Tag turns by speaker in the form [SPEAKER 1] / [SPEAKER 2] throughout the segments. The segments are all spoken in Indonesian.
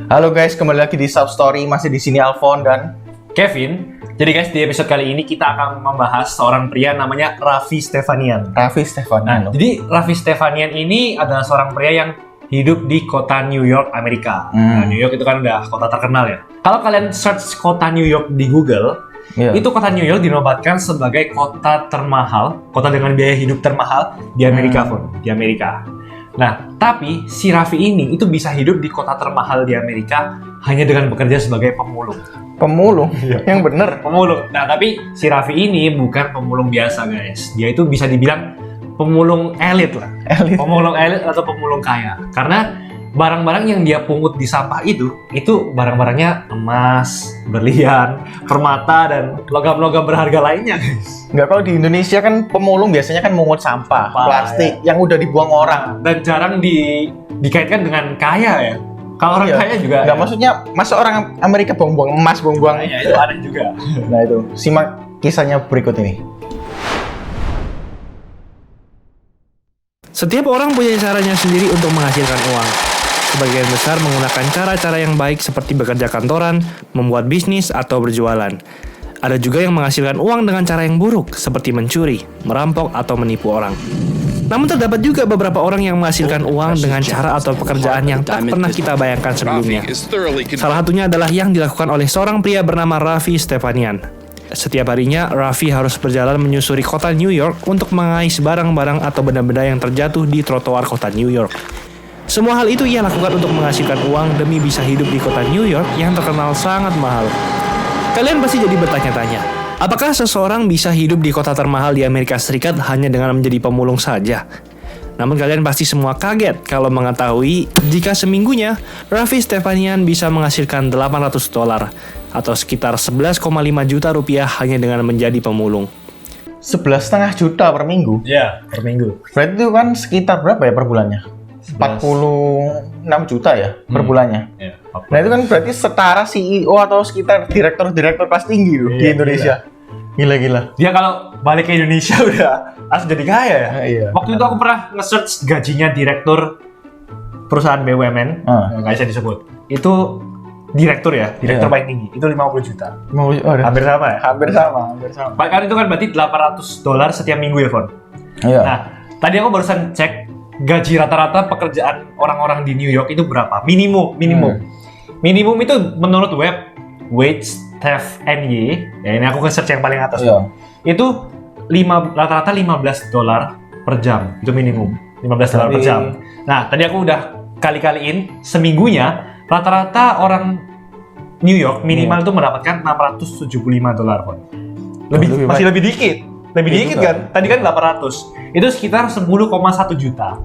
[SPEAKER 1] Halo guys, kembali lagi di Sub Story. Masih di sini Alfon dan
[SPEAKER 2] Kevin. Jadi guys, di episode kali ini kita akan membahas seorang pria namanya Raffi Stefanian.
[SPEAKER 1] Raffi Stefanian.
[SPEAKER 2] Jadi Raffi Stefanian ini adalah seorang pria yang hidup di kota New York, Amerika. Nah, New York itu kan udah kota terkenal ya. Kalau kalian search kota New York di Google, itu kota New York dinobatkan sebagai kota termahal, kota dengan biaya hidup termahal di Amerika pun, di Amerika. Nah, tapi si Raffi ini itu bisa hidup di kota termahal di Amerika hanya dengan bekerja sebagai pemulung.
[SPEAKER 1] Pemulung? Yang bener?
[SPEAKER 2] Pemulung. Nah, tapi si Raffi ini bukan pemulung biasa, guys. Dia itu bisa dibilang pemulung elit lah. Pemulung elit atau pemulung kaya. Karena barang-barang yang dia pungut di sampah itu barang-barangnya emas, berlian, permata, dan logam-logam berharga lainnya, guys.
[SPEAKER 1] Nggak, kalau di Indonesia kan pemulung biasanya kan mungut sampah, plastik yang udah dibuang orang.
[SPEAKER 2] Dan jarang dikaitkan dengan kaya ya. Kalau orang kaya juga.
[SPEAKER 1] Nggak, maksudnya masa orang Amerika buang-buang emas, buang-buang.
[SPEAKER 2] Nah, itu ada juga.
[SPEAKER 1] Nah itu, simak kisahnya berikut ini.
[SPEAKER 3] Setiap orang punya caranya sendiri untuk menghasilkan uang. Sebagian besar menggunakan cara-cara yang baik seperti bekerja kantoran, membuat bisnis, atau berjualan. Ada juga yang menghasilkan uang dengan cara yang buruk, seperti mencuri, merampok, atau menipu orang. Namun terdapat juga beberapa orang yang menghasilkan uang dengan cara atau pekerjaan yang tak pernah kita bayangkan sebelumnya. Salah satunya adalah yang dilakukan oleh seorang pria bernama Raffi Stefanian. Setiap harinya, Raffi harus berjalan menyusuri kota New York untuk mengais barang-barang atau benda-benda yang terjatuh di trotoar kota New York. Semua hal itu ia lakukan untuk menghasilkan uang demi bisa hidup di kota New York yang terkenal sangat mahal. Kalian pasti jadi bertanya-tanya, apakah seseorang bisa hidup di kota termahal di Amerika Serikat hanya dengan menjadi pemulung saja? Namun kalian pasti semua kaget kalau mengetahui jika seminggunya Raffi Stefanian bisa menghasilkan $800 atau sekitar 11,5 juta rupiah hanya dengan menjadi pemulung.
[SPEAKER 1] 11,5 juta per minggu?
[SPEAKER 2] Iya, per minggu.
[SPEAKER 1] Berarti itu kan sekitar berapa ya per bulannya? 46 juta ya per bulannya.
[SPEAKER 2] Ya,
[SPEAKER 1] nah itu kan berarti setara CEO atau sekitar direktur-direktur kelas tinggi loh di Indonesia. Gila.
[SPEAKER 2] Dia kalau balik ke Indonesia udah langsung jadi kaya ya.
[SPEAKER 1] Iya.
[SPEAKER 2] Waktu itu aku pernah nge-search gajinya direktur perusahaan BUMN, nggak bisa disebut. Itu direktur ya, direktur paling tinggi. Itu 50 juta. Hampir sama ya?
[SPEAKER 1] Hampir sama.
[SPEAKER 2] Kan itu kan berarti $800 setiap minggu ya, Fon?
[SPEAKER 1] Iya.
[SPEAKER 2] Nah, tadi aku barusan cek gaji rata-rata pekerjaan orang-orang di New York itu berapa? Minimum. Minimum itu menurut web WageStaff.NY, ya ini aku nge-search yang paling atas.
[SPEAKER 1] Iya.
[SPEAKER 2] Itu rata-rata $15 per jam. Itu minimum. $15 per jam. Nah, tadi aku udah kali-kaliin seminggunya rata-rata orang New York minimal itu mendapatkan $675 pun. Masih lebih dikit. Lebih dikit kan? Tadi kan 800. Itu sekitar 10,1 juta.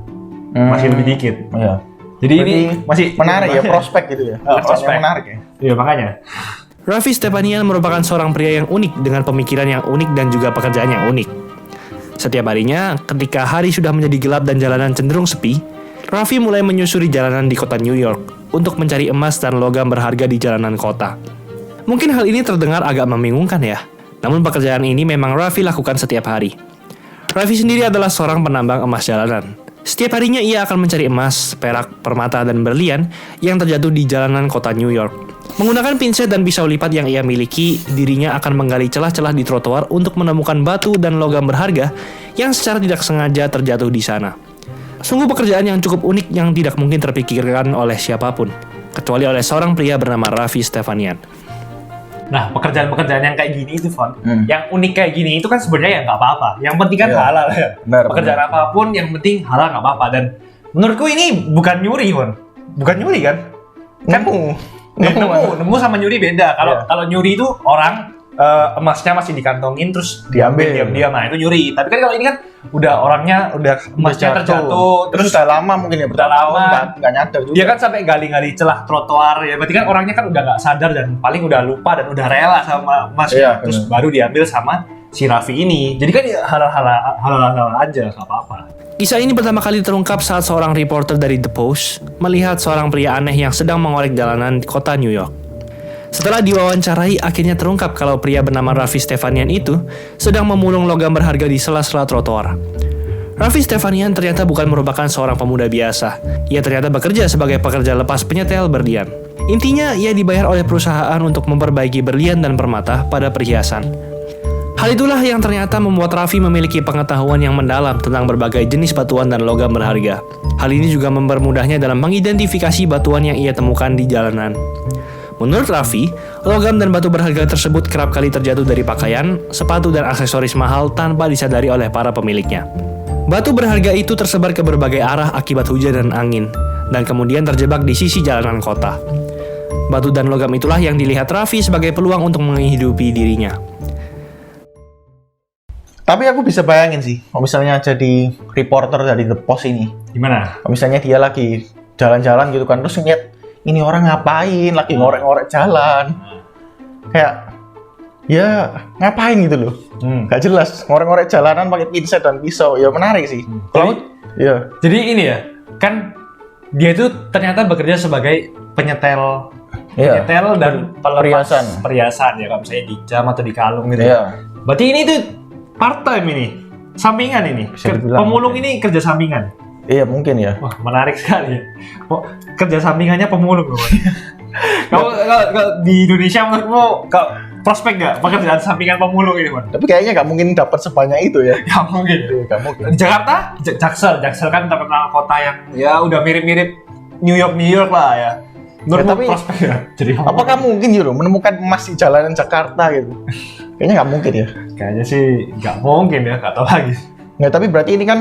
[SPEAKER 2] Masih lebih dikit.
[SPEAKER 1] Iya.
[SPEAKER 2] Jadi ini masih
[SPEAKER 1] menarik ya, prospek gitu ya.
[SPEAKER 2] Prospek
[SPEAKER 1] menarik ya.
[SPEAKER 2] Iya, makanya.
[SPEAKER 3] Raffi Stefanian merupakan seorang pria yang unik dengan pemikiran yang unik dan juga pekerjaan yang unik. Setiap harinya, ketika hari sudah menjadi gelap dan jalanan cenderung sepi, Raffi mulai menyusuri jalanan di kota New York untuk mencari emas dan logam berharga di jalanan kota. Mungkin hal ini terdengar agak membingungkan ya, namun pekerjaan ini memang Raffi lakukan setiap hari. Raffi sendiri adalah seorang penambang emas jalanan. Setiap harinya ia akan mencari emas, perak, permata, dan berlian yang terjatuh di jalanan kota New York. Menggunakan pinset dan pisau lipat yang ia miliki, dirinya akan menggali celah-celah di trotoar untuk menemukan batu dan logam berharga yang secara tidak sengaja terjatuh di sana. Sungguh pekerjaan yang cukup unik yang tidak mungkin terpikirkan oleh siapapun, kecuali oleh seorang pria bernama Raffi Stefanian.
[SPEAKER 2] Nah, pekerjaan-pekerjaan yang kayak gini itu, Fon, yang unik kayak gini itu kan sebenarnya ya nggak apa-apa. Yang penting kan halal ya. Pekerjaan apapun yang penting halal nggak apa-apa. Dan menurutku ini bukan nyuri, Fon. Bukan nyuri kan? Nemu sama nyuri beda. Kalau nyuri itu orang emasnya masih dikantongin terus diambil diam-diam, nah itu nyuri. Tapi kan kalau ini kan udah orangnya emasnya terjatuh
[SPEAKER 1] terus udah lama mungkin ya,
[SPEAKER 2] udah lama
[SPEAKER 1] nggak nyadar juga.
[SPEAKER 2] Dia kan sampai gali-gali celah trotoar ya, berarti kan orangnya kan udah nggak sadar dan paling udah lupa dan udah rela sama emasnya, terus baru diambil sama si Raffi ini. Jadi kan ya halal aja, nggak apa-apa.
[SPEAKER 3] Kisah ini pertama kali terungkap saat seorang reporter dari The Post melihat seorang pria aneh yang sedang mengorek jalanan di kota New York. Setelah diwawancarai, akhirnya terungkap kalau pria bernama Raffi Stefanian itu sedang memulung logam berharga di sela-sela trotoar. Raffi Stefanian ternyata bukan merupakan seorang pemuda biasa. Ia ternyata bekerja sebagai pekerja lepas penyetel berlian. Intinya, ia dibayar oleh perusahaan untuk memperbaiki berlian dan permata pada perhiasan. Hal itulah yang ternyata membuat Raffi memiliki pengetahuan yang mendalam tentang berbagai jenis batuan dan logam berharga. Hal ini juga mempermudahnya dalam mengidentifikasi batuan yang ia temukan di jalanan. Menurut Raffi, logam dan batu berharga tersebut kerap kali terjatuh dari pakaian, sepatu, dan aksesoris mahal tanpa disadari oleh para pemiliknya. Batu berharga itu tersebar ke berbagai arah akibat hujan dan angin, dan kemudian terjebak di sisi jalanan kota. Batu dan logam itulah yang dilihat Raffi sebagai peluang untuk menghidupi dirinya.
[SPEAKER 1] Tapi aku bisa bayangin sih, kalau misalnya jadi reporter dari The Post ini.
[SPEAKER 2] Gimana?
[SPEAKER 1] Kalau misalnya dia lagi jalan-jalan gitu kan, terus ngeliat ini orang ngapain, lagi ngorek-ngorek jalan. Kayak, ya ngapain gitu loh. Gak jelas, ngorek-ngorek jalanan pakai pinset dan pisau. Ya menarik sih.
[SPEAKER 2] Jadi ini ya, kan dia itu ternyata bekerja sebagai penyetel dan pelepas perhiasan ya, kalau misalnya di jam atau di kalung gitu. Berarti ini tuh part time ini, sampingan ini. Pemulung ini kerja sampingan.
[SPEAKER 1] Iya mungkin ya.
[SPEAKER 2] Wah menarik sekali. Kerja sampingannya pemulung loh. Kalau di Indonesia menurutmu prospek nggak pekerjaan sampingan pemulung ini, Bang?
[SPEAKER 1] Tapi kayaknya nggak mungkin dapat sebanyak itu ya.
[SPEAKER 2] Nggak mungkin.
[SPEAKER 1] Nggak mungkin.
[SPEAKER 2] Di Jakarta, Jaksel kan terkenal kota yang ya udah mirip-mirip New York lah ya. Menurutmu
[SPEAKER 1] tapi
[SPEAKER 2] prospek ya? Jadi
[SPEAKER 1] apakah mungkin gitu menemukan emas di jalanan Jakarta gitu? Kayaknya nggak mungkin ya.
[SPEAKER 2] Kayaknya sih nggak mungkin ya, nggak tahu lagi.
[SPEAKER 1] Nggak, tapi berarti ini kan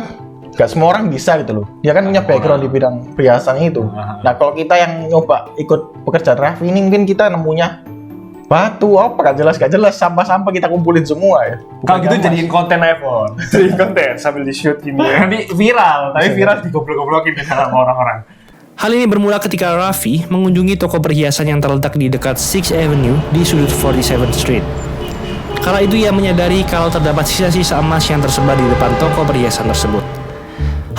[SPEAKER 1] nggak semua orang bisa gitu loh. Dia kan punya background di bidang perhiasan itu. Nah kalau kita yang nyoba ikut pekerjaan Raffi ini, mungkin kita nemunya batu apa gak jelas sampah-sampah kita kumpulin semua ya.
[SPEAKER 2] Kalau gitu jadiin konten iPhone. Jadiin konten sambil di shoot gini. Nanti viral, tapi viral digoblok-goblokin sama orang-orang.
[SPEAKER 3] Hal ini bermula ketika Raffi mengunjungi toko perhiasan yang terletak di dekat 6th Avenue di sudut 47th Street. Kala itu ia menyadari kalau terdapat sisa-sisa emas yang tersebar di depan toko perhiasan tersebut.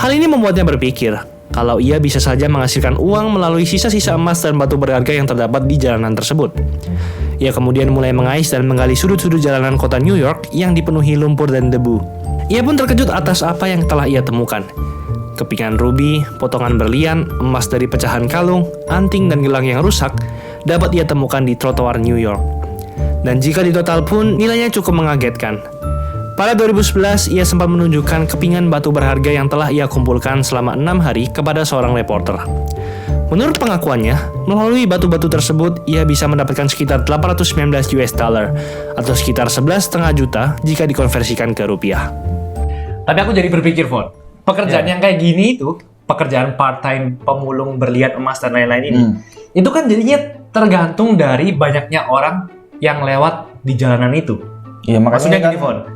[SPEAKER 3] Hal ini membuatnya berpikir kalau ia bisa saja menghasilkan uang melalui sisa-sisa emas dan batu berharga yang terdapat di jalanan tersebut. Ia kemudian mulai mengais dan menggali sudut-sudut jalanan kota New York yang dipenuhi lumpur dan debu. Ia pun terkejut atas apa yang telah ia temukan. Kepingan rubi, potongan berlian, emas dari pecahan kalung, anting dan gelang yang rusak dapat ia temukan di trotoar New York. Dan jika ditotal pun nilainya cukup mengagetkan. Pada 2011, ia sempat menunjukkan kepingan batu berharga yang telah ia kumpulkan selama 6 hari kepada seorang reporter. Menurut pengakuannya, melalui batu-batu tersebut, ia bisa mendapatkan sekitar 819 US dollar atau sekitar 11,5 juta jika dikonversikan ke rupiah.
[SPEAKER 2] Tapi aku jadi berpikir, Fon, pekerjaan yang kayak gini itu, pekerjaan part-time pemulung berlian emas dan lain-lain ini, itu kan jadinya tergantung dari banyaknya orang yang lewat di jalanan itu.
[SPEAKER 1] Iya,
[SPEAKER 2] maksudnya gini, Fon.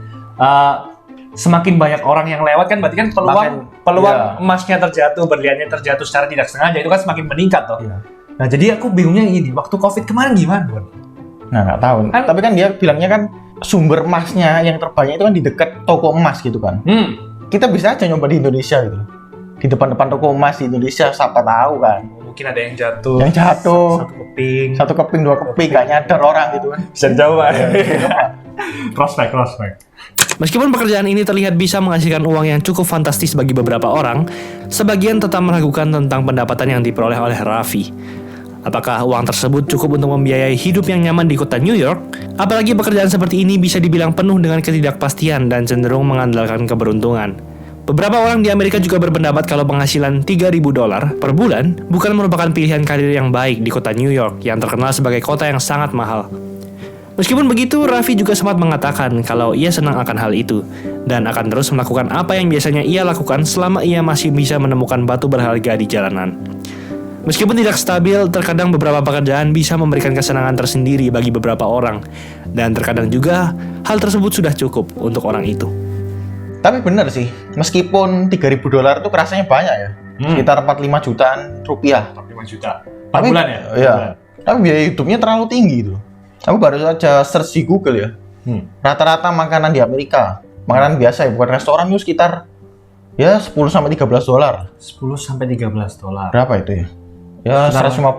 [SPEAKER 2] Semakin banyak orang yang lewat kan berarti kan peluang emasnya terjatuh, berliannya terjatuh secara tidak sengaja itu kan semakin meningkat toh. Iya. Nah jadi aku bingungnya ini, waktu COVID kemarin gimana, Bon?
[SPEAKER 1] Nah nggak tahu. Tapi kan dia bilangnya kan sumber emasnya yang terbanyak itu kan di dekat toko emas gitu kan. Kita bisa aja nyoba di Indonesia gitu. Di depan-depan toko emas di Indonesia, siapa tahu kan.
[SPEAKER 2] Mungkin ada yang jatuh.
[SPEAKER 1] Satu keping, dua keping, nggak nyadar orang gitu kan.
[SPEAKER 2] Bisa jauh lah. Prospek.
[SPEAKER 3] Meskipun pekerjaan ini terlihat bisa menghasilkan uang yang cukup fantastis bagi beberapa orang, sebagian tetap meragukan tentang pendapatan yang diperoleh oleh Raffi. Apakah uang tersebut cukup untuk membiayai hidup yang nyaman di kota New York? Apalagi pekerjaan seperti ini bisa dibilang penuh dengan ketidakpastian dan cenderung mengandalkan keberuntungan. Beberapa orang di Amerika juga berpendapat kalau penghasilan $3.000 per bulan bukan merupakan pilihan karir yang baik di kota New York yang terkenal sebagai kota yang sangat mahal. Meskipun begitu, Raffi juga sempat mengatakan kalau ia senang akan hal itu dan akan terus melakukan apa yang biasanya ia lakukan selama ia masih bisa menemukan batu berharga di jalanan. Meskipun tidak stabil, terkadang beberapa pekerjaan bisa memberikan kesenangan tersendiri bagi beberapa orang, dan terkadang juga hal tersebut sudah cukup untuk orang itu.
[SPEAKER 1] Tapi benar sih, meskipun $3.000 itu rasanya banyak ya, sekitar 45 jutaan rupiah.
[SPEAKER 2] 45 juta per bulan ya?
[SPEAKER 1] Iya. Tapi biaya hidupnya terlalu tinggi gitu. Aku baru saja search di Google ya. Rata-rata makanan di Amerika, makanan biasa ya, bukan restoran itu sekitar ya $10-13.
[SPEAKER 2] $10-13.
[SPEAKER 1] Berapa itu ya? Ya 150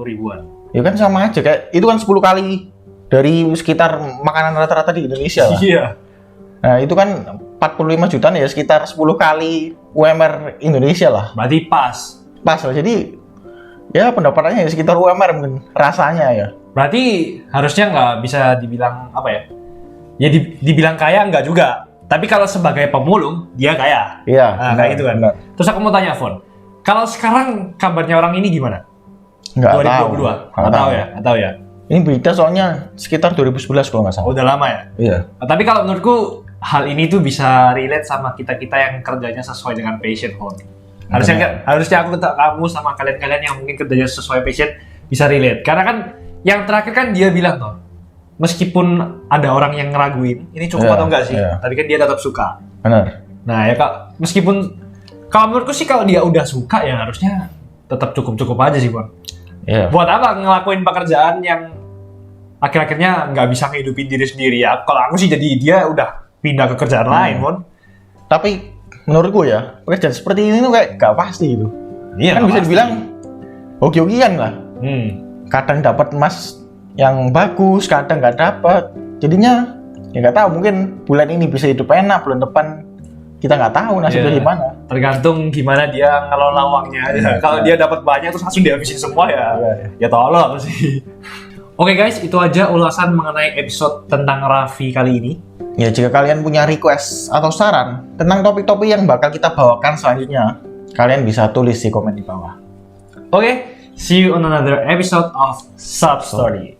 [SPEAKER 2] ribuan.
[SPEAKER 1] Ya kan sama aja, kayak itu kan 10 kali dari sekitar makanan rata-rata di Indonesia lah.
[SPEAKER 2] Iya.
[SPEAKER 1] Nah itu kan 45 jutaan ya, sekitar 10 kali UMR Indonesia lah.
[SPEAKER 2] Berarti pas
[SPEAKER 1] lah, jadi ya pendapatannya sekitar UMR mungkin rasanya ya.
[SPEAKER 2] Berarti harusnya nggak bisa dibilang apa ya? Ya dibilang kaya nggak juga. Tapi kalau sebagai pemulung dia kaya.
[SPEAKER 1] Iya.
[SPEAKER 2] Nah, kayak gitu kan.
[SPEAKER 1] Benar.
[SPEAKER 2] Terus aku mau tanya, Fon. Kalau sekarang kabarnya orang ini gimana?
[SPEAKER 1] Nggak
[SPEAKER 2] 2022. Nggak tahu ya, nggak tahu ya.
[SPEAKER 1] Ini berita soalnya sekitar 2011 kalau nggak salah.
[SPEAKER 2] Udah lama ya.
[SPEAKER 1] Iya.
[SPEAKER 2] Nah, tapi kalau menurutku hal ini tuh bisa relate sama kita-kita yang kerjanya sesuai dengan passion, Fon. Harusnya aku kamu sama kalian-kalian yang mungkin kerjanya sesuai passion bisa relate. Karena kan yang terakhir kan dia bilang tuh, meskipun ada orang yang ngeraguin, ini cukup atau enggak sih? Tapi kan dia tetap suka.
[SPEAKER 1] Benar.
[SPEAKER 2] Nah ya kak, meskipun kalau menurutku sih kalau dia udah suka ya harusnya tetap cukup-cukup aja sih, Bon.
[SPEAKER 1] Iya.
[SPEAKER 2] Buat apa ngelakuin pekerjaan yang akhir-akhirnya nggak bisa ngehidupin diri sendiri ya? Kalau aku sih jadi dia udah pindah ke kerjaan lain, Bon.
[SPEAKER 1] Tapi menurutku ya, pekerjaan seperti ini tuh kayak gak pasti gitu.
[SPEAKER 2] Iya.
[SPEAKER 1] Kan bisa dibilang hoki-hokian lah. Kadang dapat emas yang bagus, kadang nggak dapat. Jadinya ya nggak tahu, mungkin bulan ini bisa hidup enak, bulan depan kita nggak tahu nasibnya gimana.
[SPEAKER 2] Tergantung gimana dia ngelola uangnya aja. Kalau dia dapat banyak terus langsung dihabisin semua ya, ya tolong sih. Oke guys, itu aja ulasan mengenai episode tentang Raffi kali ini.
[SPEAKER 1] Ya jika kalian punya request atau saran tentang topik-topik yang bakal kita bawakan selanjutnya, kalian bisa tulis di komen di bawah.
[SPEAKER 2] Oke, see you on another episode of Sub Story.